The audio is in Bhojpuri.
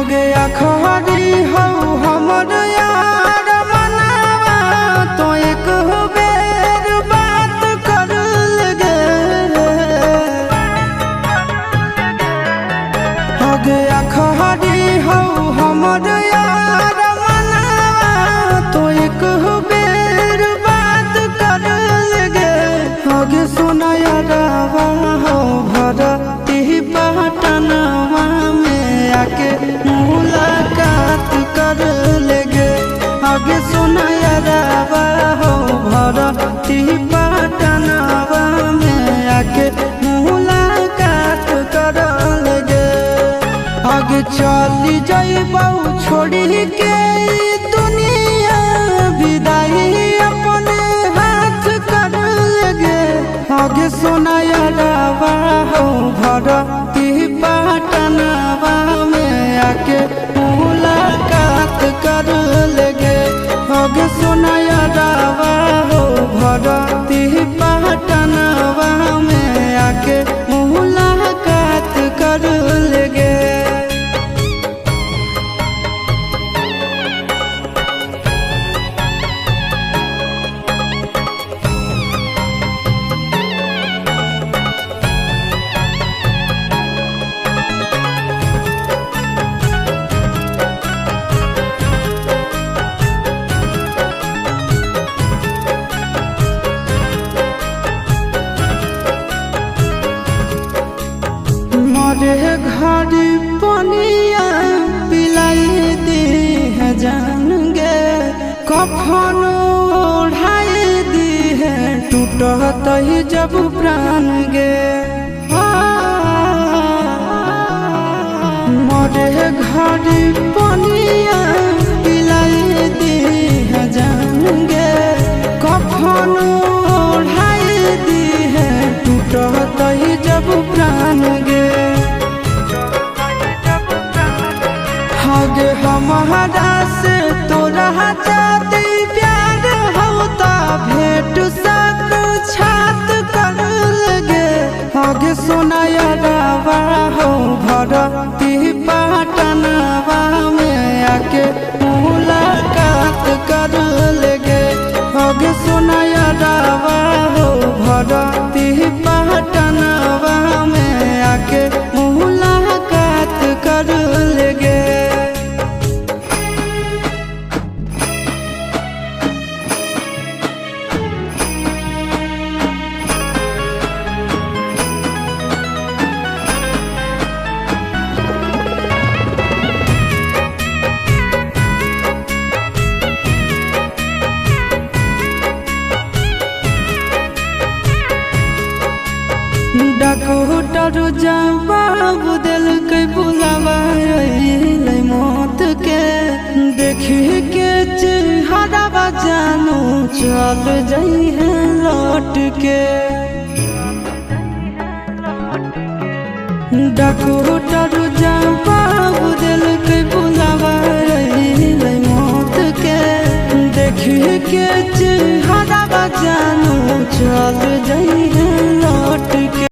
गया खरी हो हमर यार मनावा तो एक बेर बात कर लगे। हो गया खरी हो हमर यार मनावा तो एक बेर बात कर लगे। हो गे सोना यारवा हो भरती पटनवा में आके मुलाकात कर लेगे। आगे सुना यारवा हो भरती पटनवा में आके मुलाकात कर लेगे। आगे चली जाइबौ छोड़ी के दुनिया विदाई अपने हाथ कर लेगे। आगे सुना यारवा हो भरती पटनवा में आके मुलाकात कर लेगे। आगे सुना यारवा हो भरती पटनवा में आके मुलाकात कर लेगे। मरे घर पनिया पिलाई दी है जान गे। कफन ओढ़ाई दी है टूटत ही जब प्राण गे। मरे घर पनिया पिलाई दी है जान गे। कफन ओढ़ाई दी है टूटत ही जब प्राण गे। गे हमारा से तोरा जाती प्यार होता भेंट साक्षात कर लगे। आगे सोना यारवा हो भरती पटनवा में आके मुलाकात कर लेगे। आगे सोना यारवा हो भरती पटनवा में आके मुलाकात कर लेगे। डॉक्टर जवाब दिल के बुलावा मौत के। देखी के चेहरा जानू चल जाई है लौट के। डॉक्टर जवाब दिल के बुलावा मौत के। देखी के चेहरा जानू चल जाई है लौट के।